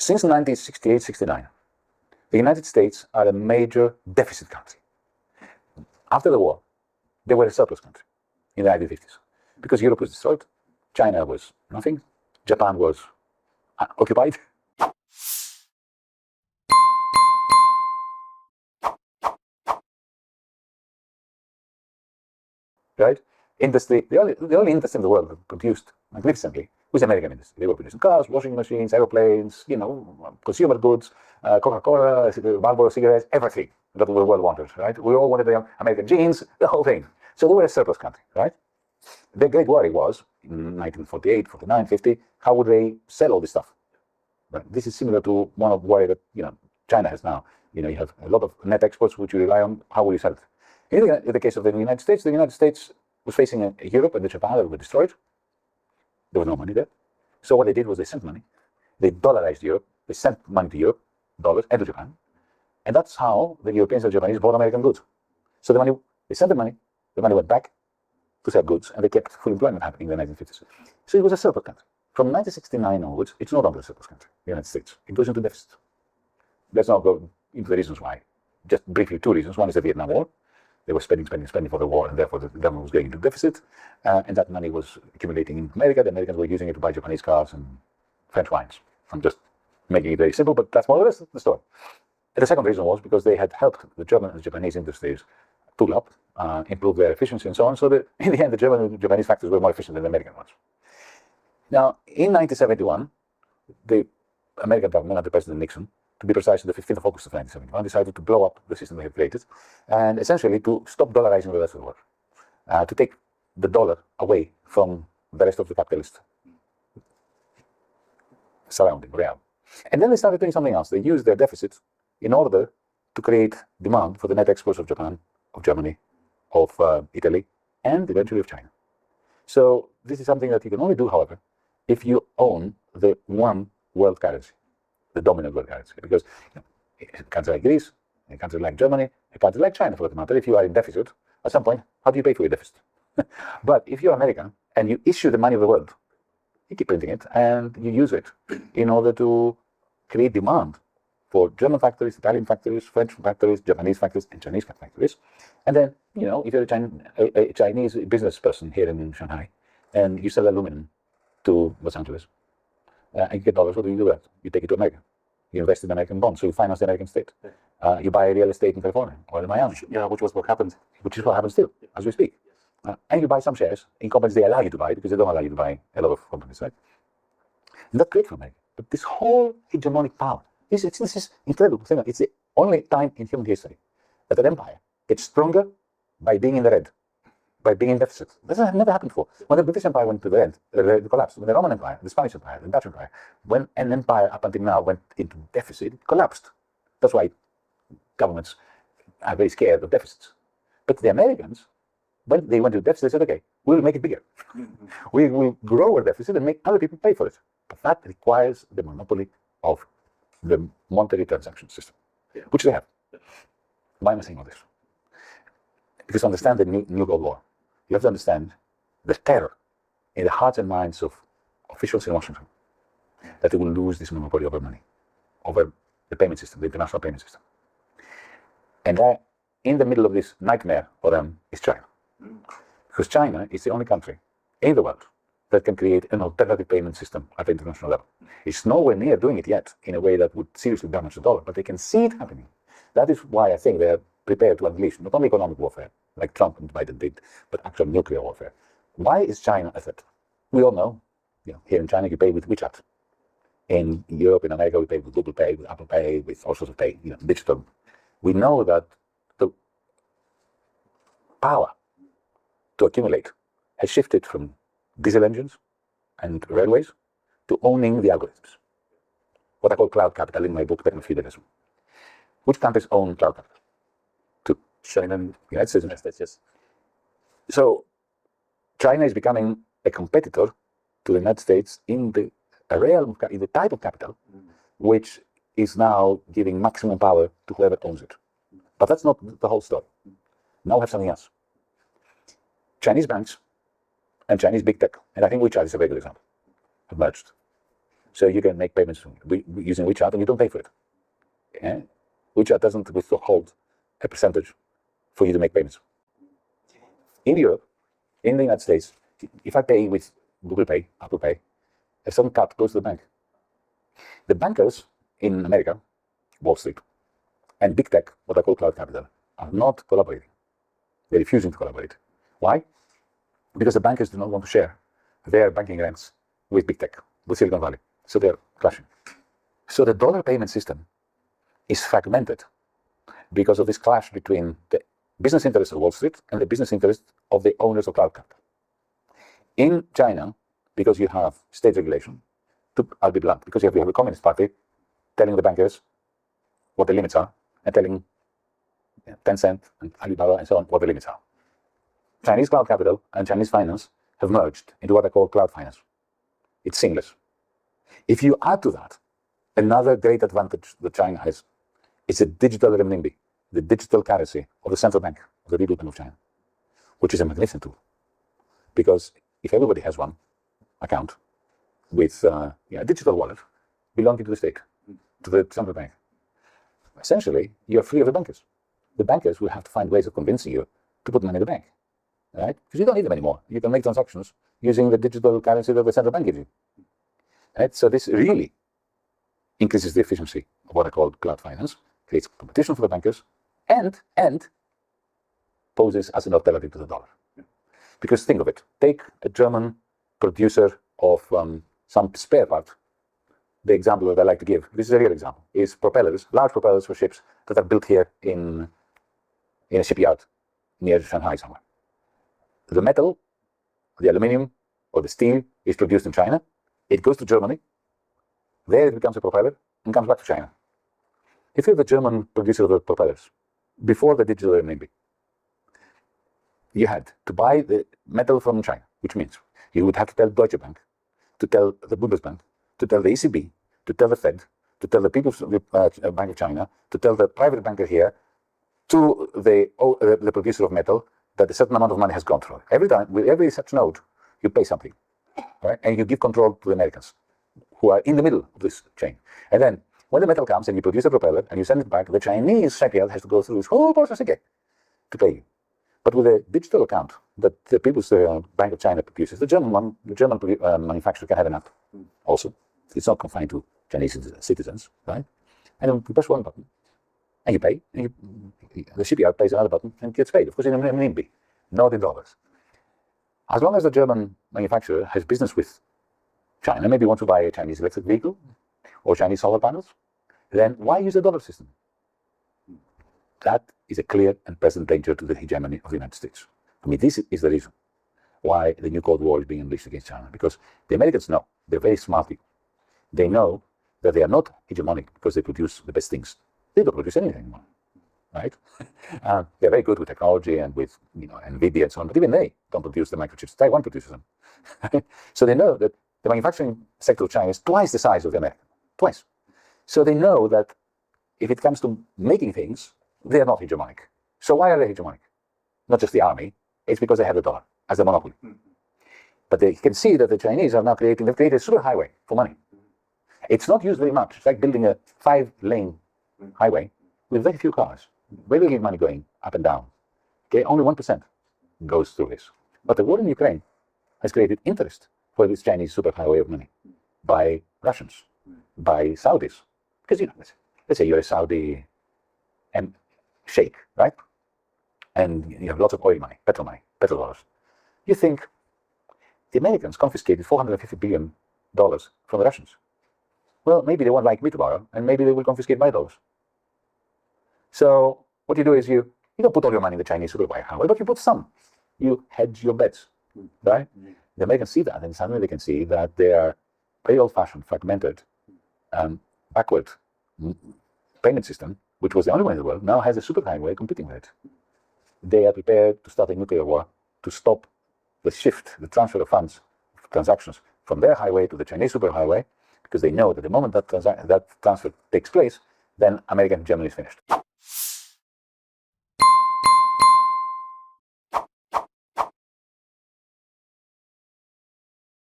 Since 1968-69, the United States are a major deficit country. After the war, they were a surplus country in the 1950s because Europe was destroyed, China was nothing, Japan was occupied. Right? Industry, the only industry in the world that produced magnificently was the American industry. They were producing cars, washing machines, aeroplanes, consumer goods, Coca-Cola, Marlboro cigarettes, everything that the world wanted, right? We all wanted the American jeans, the whole thing. So they were a surplus country, right? The great worry was, in 1948, 49, 50, how would they sell all this stuff? But this is similar to one of the worry that China has now. You have a lot of net exports which you rely on. How will you sell it? In the case of the United States was facing Europe and Japan that were destroyed. There was no money there. So what they did was they sent money. They dollarized Europe. They sent money to Europe, dollars, and to Japan. And that's how the Europeans and Japanese bought American goods. So they sent the money went back to sell goods, and they kept full employment happening in the 1950s. So it was a surplus country. From 1969 onwards, it's no longer a surplus country, the United States. It goes into deficit. Let's not go into the reasons why. Just briefly, two reasons. One is the Vietnam War. They were spending for the war, and therefore the government was going into deficit, and that money was accumulating in America. The Americans were using it to buy Japanese cars and French wines. I'm just making it very simple, but that's more or less the story. And the second reason was because they had helped the German and Japanese industries tool up, improve their efficiency and so on, so that in the end the German and Japanese factories were more efficient than the American ones. Now, in 1971, the American government under President Nixon, to be precise, on the 15th of August of 1971, decided to blow up the system they had created and essentially to stop dollarizing the rest of the world, to take the dollar away from the rest of the capitalist surrounding, real. And then they started doing something else. They used their deficit in order to create demand for the net exports of Japan, of Germany, of Italy, and eventually of China. So this is something that you can only do, however, if you own the one world currency, the dominant world currency. Because a country like Greece, a country like Germany, a country like China, for that matter, if you are in deficit, at some point, how do you pay for your deficit? But if you're American and you issue the money of the world, you keep printing it and you use it in order to create demand for German factories, Italian factories, French factories, Japanese factories, and Chinese factories. And then, if you're a Chinese business person here in Shanghai and you sell aluminum to Los Angeles, and you get dollars, what do you do with that? You take it to America. You invest in American bonds, so you finance the American state. You buy real estate in California or in Miami, which is what happens still, as we speak. And you buy some shares in companies they allow you to buy because they don't allow you to buy a lot of companies, right? And that's great for America. But this whole hegemonic power, this is incredible. It's the only time in human history that an empire gets stronger by being in the red, by being in deficit. This has never happened before. When the British Empire went to the red, it collapsed. When the Roman Empire, the Spanish Empire, the Dutch Empire, when an empire up until now went into deficit, it collapsed. That's why governments are very scared of deficits. But the Americans, when they went to deficit, they said, okay, we'll make it bigger. We will grow our deficit and make other people pay for it. But that requires the monopoly of the monetary transaction system, which they have. Why am I saying all this? Because to understand the new Cold War, you have to understand the terror in the hearts and minds of officials in Washington that they will lose this monopoly over money, over the payment system, the international payment system. And in the middle of this nightmare for them is China. Because China is the only country in the world that can create an alternative payment system at the international level. It's nowhere near doing it yet in a way that would seriously damage the dollar, but they can see it happening. That is why I think they're prepared to unleash not only economic warfare, like Trump and Biden did, but actual nuclear warfare. Why is China a threat? We all know, here in China you pay with WeChat. In Europe, in America, we pay with Google Pay, with Apple Pay, with all sorts of pay, digital. We know that the power to accumulate has shifted from diesel engines and railways to owning the algorithms. What I call cloud capital in my book, Techno-Feudalism. Which countries own cloud capital? To China and the United States, yes. So China is becoming a competitor to the United States in the realm, in the type of capital, which is now giving maximum power to whoever owns it. But that's not the whole story. Now we have something else. Chinese banks and Chinese big tech, and I think WeChat is a very good example, have merged. So you can make payments using WeChat and you don't pay for it. Yeah? WeChat doesn't withhold a percentage for you to make payments. In Europe, in the United States, if I pay with Google Pay, Apple Pay, a certain cut goes to the bank. The bankers in America, Wall Street, and big tech, what I call cloud capital, are not collaborating. They're refusing to collaborate. Why? Because the bankers do not want to share their banking rents with big tech, with Silicon Valley. So they're clashing. So the dollar payment system is fragmented because of this clash between the business interests of Wall Street and the business interests of the owners of cloud capital. In China, because you have state regulation, I'll be blunt, because you have a Communist Party telling the bankers what the limits are and telling Tencent and Alibaba and so on what the limits are. Chinese cloud capital and Chinese finance have merged into what I call cloud finance. It's seamless. If you add to that another great advantage that China has, it's a digital renminbi, the digital currency of the central bank, of the People's Bank of China, which is a magnificent tool. Because if everybody has one account with a digital wallet belonging to the state, to the central bank, essentially you're free of the bankers. The bankers will have to find ways of convincing you to put money in the bank, right? Because you don't need them anymore. You can make transactions using the digital currency that the central bank gives you. Right? So this really increases the efficiency of what I call cloud finance, creates competition for the bankers, and poses as an alternative to the dollar. Because think of it, take a German producer of some spare part. The example that I like to give, this is a real example, is propellers, large propellers for ships that are built here in a shipyard near Shanghai somewhere. The metal, the aluminum, or the steel is produced in China. It goes to Germany. There it becomes a propeller and comes back to China. If you're the German producer of the propellers, before the digital renminbi, you had to buy the metal from China, which means you would have to tell Deutsche Bank, to tell the Bundesbank, to tell the ECB, to tell the Fed, to tell the People's Bank of China, to tell the private banker here, to the producer of metal, that a certain amount of money has gone through. Every time, with every such note, you pay something, right? And you give control to the Americans, who are in the middle of this chain. And then, when the metal comes and you produce a propeller and you send it back, the Chinese shipyard has to go through this whole process again to pay you. But with a digital account that the People's Bank of China produces, the German manufacturer can have an app also. It's not confined to Chinese citizens, right? And then you press one button, and you pay, and the shipyard pays another button and gets paid. Of course, in renminbi, not in dollars. As long as the German manufacturer has business with China, maybe wants to buy a Chinese electric vehicle or Chinese solar panels, then why use the dollar system? That is a clear and present danger to the hegemony of the United States. I mean, this is the reason why the new Cold War is being unleashed against China, because the Americans know, they're very smart people. They know that they are not hegemonic because they produce the best things. They don't produce anything anymore, right? They're very good with technology and with NVIDIA and so on, but even they don't produce the microchips. Taiwan produces them. So they know that the manufacturing sector of China is twice the size of the American, twice. So they know that if it comes to making things, they are not hegemonic. So why are they hegemonic? Not just the army, it's because they have the dollar as a monopoly. But they can see that the Chinese are now they've created a super highway for money. It's not used very much. It's like building a 5-lane highway with very few cars, very little money going up and down. Okay, only 1% goes through this. But the war in Ukraine has created interest for this Chinese superhighway of money by Russians, by Saudis. Because, let's say you're a Saudi and sheikh, right? And you have lots of oil money, petrodollars. You think the Americans confiscated $450 billion from the Russians. Well, maybe they won't like me to borrow, and maybe they will confiscate my dollars. So what you do is you don't put all your money in the Chinese superhighway, but you put some. You hedge your bets, right? The Americans see that, and suddenly they can see that their very old-fashioned, fragmented, backward payment system, which was the only one in the world, now has a superhighway competing with it. They are prepared to start a nuclear war to stop the shift, the transfer of funds, transactions from their highway to the Chinese superhighway, because they know that the moment that transfer takes place, then American hegemony is finished.